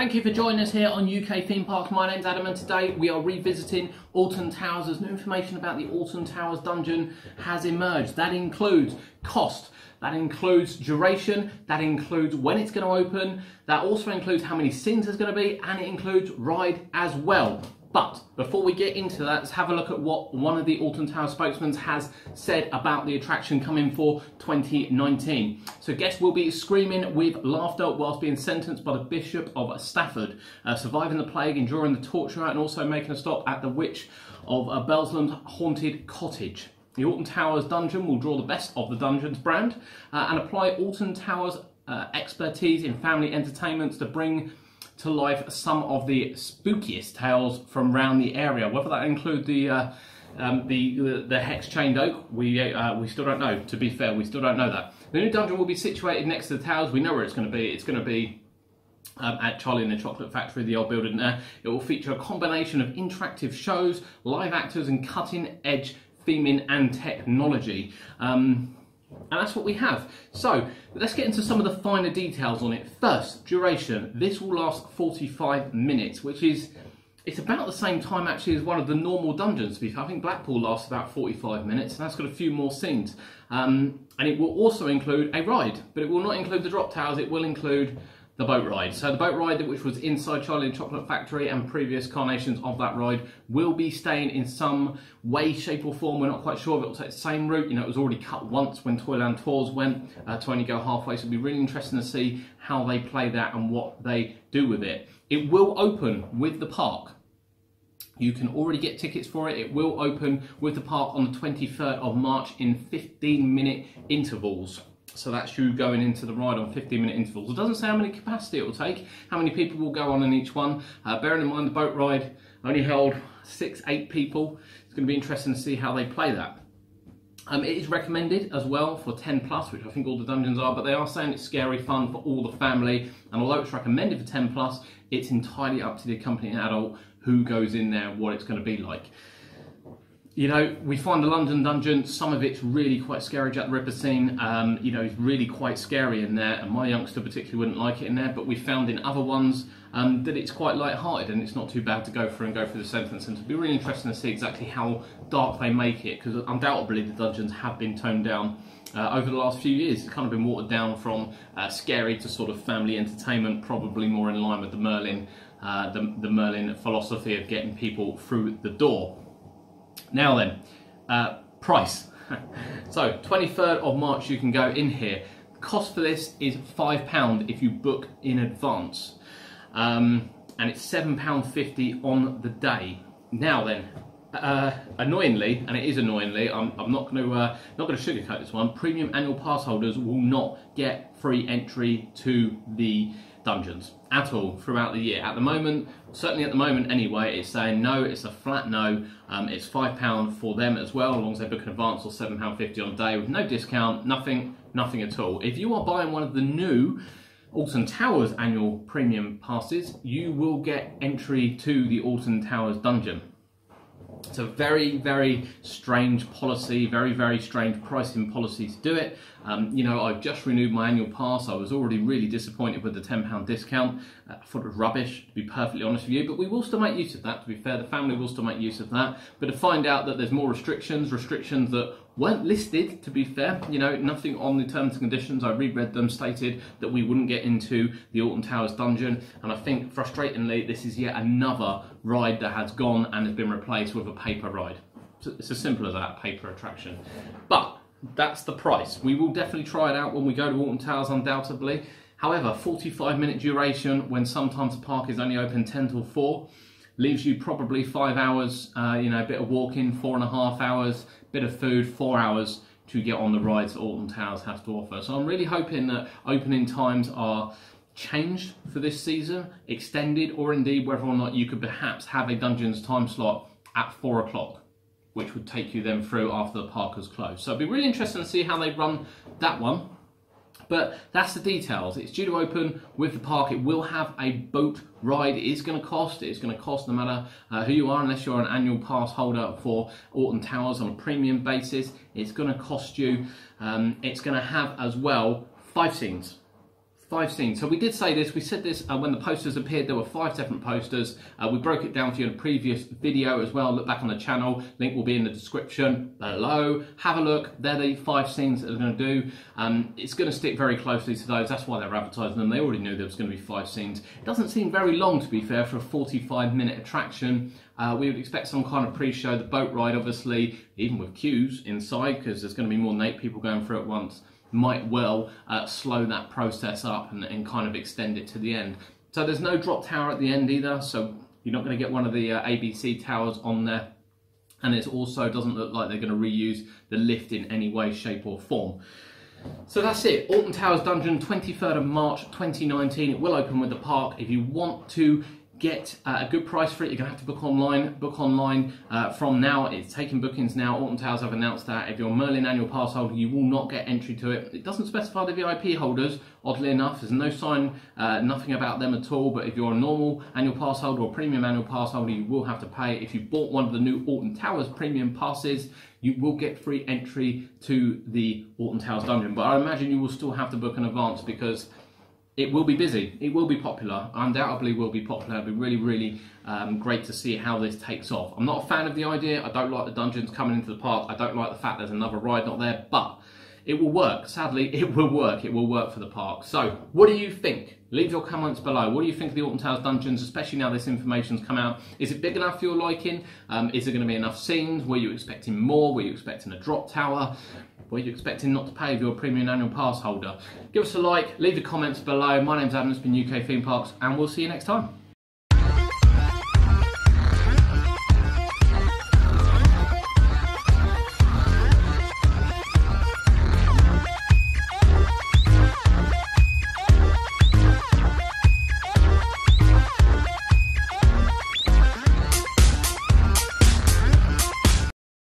Thank you for joining us here on UK Theme Parks. My name's Adam and today we are revisiting Alton Towers. As new information about the Alton Towers dungeon has emerged. That includes cost, that includes duration, that includes when it's going to open, that also includes how many scenes there's going to be, and it includes ride as well. But before we get into that, let's have a look at what one of the Alton Towers spokesmen has said about the attraction coming for 2019. So guests will be screaming with laughter whilst being sentenced by the Bishop of Stafford, surviving the plague, enduring the torture, and also making a stop at the Witch of Belsland's haunted cottage. The Alton Towers dungeon will draw the best of the Dungeons brand and apply Alton Towers expertise in family entertainments to bring to life some of the spookiest tales from around the area. Whether that include the hex chained oak, we still don't know. To be fair, we still don't know that. The new dungeon will be situated next to the towers. We know where it's going to be. It's going to be at Charlie and the Chocolate Factory, the old building there. It will feature a combination of interactive shows, live actors, and cutting-edge theming and technology. And that's what we have. So let's get into some of the finer details on it. First, duration. This will last 45 minutes, which is, it's about the same time actually as one of the normal dungeons. I think Blackpool lasts about 45 minutes, and that's got a few more scenes. And it will also include a ride, but it will not include the drop towers. It will include the boat ride. So the boat ride, which was inside Charlie and the Chocolate Factory and previous carnations of that ride, will be staying in some way, shape or form. We're not quite sure if it will take the same route. You know, it was already cut once when Toyland Tours went to only go halfway. So it'll be really interesting to see how they play that and what they do with it. It will open with the park. You can already get tickets for it. It will open with the park on the 23rd of March in 15-minute intervals. So that's you going into the ride on 15-minute intervals. It doesn't say how many capacity it will take, how many people will go on in each one. Bearing in mind the boat ride only held 6-8 people. It's going to be interesting to see how they play that. It is recommended as well for 10+, which I think all the dungeons are, but they are saying it's scary fun for all the family. And although it's recommended for 10+, it's entirely up to the accompanying adult who goes in there, what it's going to be like. You know, we find the London dungeon, some of it's really quite scary. Jack the Ripper scene, you know, is really quite scary in there, and my youngster particularly wouldn't like it in there, but we found in other ones that it's quite light-hearted and it's not too bad to go through the sentence, and it'll be really interesting to see exactly how dark they make it, because undoubtedly the dungeons have been toned down over the last few years. It's kind of been watered down from scary to sort of family entertainment, probably more in line with the Merlin, the Merlin philosophy of getting people through the door. Now then, price. So 23rd of March you can go in here. The cost for this is £5 if you book in advance, and it's £7.50 on the day. Now then, annoyingly, and it is annoyingly, I'm not going to sugarcoat this one. Premium annual pass holders will not get free entry to the dungeons at all throughout the year. At the moment, certainly at the moment anyway, it's saying no, it's a flat no. It's £5 for them as well, as long as they book in advance, or £7.50 on the day with no discount, nothing at all. If you are buying one of the new Alton Towers annual premium passes, you will get entry to the Alton Towers dungeon. It's a very, very strange policy, very strange pricing policy to do it. You know, I've just renewed my annual pass. I was already really disappointed with the £10 discount. I thought it was rubbish, to be perfectly honest with you, but we will still make use of that, to be fair. The family will still make use of that. But to find out that there's more restrictions that weren't listed, to be fair, you know, nothing on the terms and conditions, I reread them, stated that we wouldn't get into the Alton Towers dungeon, and I think, frustratingly, this is yet another ride that has gone and has been replaced with a paper ride. It's as simple as that, paper attraction. But that's the price. We will definitely try it out when we go to Alton Towers, undoubtedly. However, 45-minute duration, when sometimes the park is only open 10 till 4, leaves you probably 5 hours, you know, a bit of walking, 4.5 hours, bit of food, 4 hours to get on the rides that Alton Towers has to offer. So I'm really hoping that opening times are changed for this season, extended, or indeed whether or not you could perhaps have a Dungeons time slot at 4 o'clock, which would take you then through after the park has closed. So it'll be really interesting to see how they run that one. But that's the details. It's due to open with the park. It will have a boat ride. It is going to cost. It's going to cost no matter who you are, unless you're an annual pass holder for Alton Towers on a premium basis. It's going to cost you. It's going to have as well 5 scenes. 5 scenes. So we did say this, we said this when the posters appeared, there were 5 different posters. We broke it down for you in a previous video as well. Look back on the channel, link will be in the description below. Have a look, they're the 5 scenes that they're going to do. It's going to stick very closely to those, that's why they're advertising them. They already knew there was going to be 5 scenes. It doesn't seem very long, to be fair, for a 45-minute attraction. We would expect some kind of pre-show, the boat ride obviously, even with queues inside, because there's going to be more than 8 people going through at once, might well slow that process up and kind of extend it to the end. So there's no drop tower at the end either, so you're not going to get one of the ABC towers on there. And it also doesn't look like they're going to reuse the lift in any way, shape or form. So that's it, Alton Towers Dungeon, 23rd of March 2019. It will open with the park. If you want to get a good price for it, you're going to have to book online from now. It's taking bookings now. Alton Towers have announced that if you're a Merlin annual pass holder, you will not get entry to it. It doesn't specify the VIP holders, oddly enough. There's no sign, nothing about them at all, but if you're a normal annual pass holder or premium annual pass holder, you will have to pay. If you bought one of the new Alton Towers premium passes, you will get free entry to the Alton Towers Dungeon, but I imagine you will still have to book in advance because it will be busy, it will be popular, undoubtedly will be popular. It'll be really, really great to see how this takes off. I'm not a fan of the idea, I don't like the dungeons coming into the park, I don't like the fact there's another ride not there, but it will work. Sadly, it will work for the park. So, what do you think? Leave your comments below. What do you think of the Alton Towers Dungeons, especially now this information's come out? Is it big enough for your liking? Is there going to be enough scenes? Were you expecting more? Were you expecting a drop tower? Were you expecting not to pay if you're a premium annual pass holder? Give us a like, leave your comments below. My name's Adam, it's been UK Theme Parks, and we'll see you next time.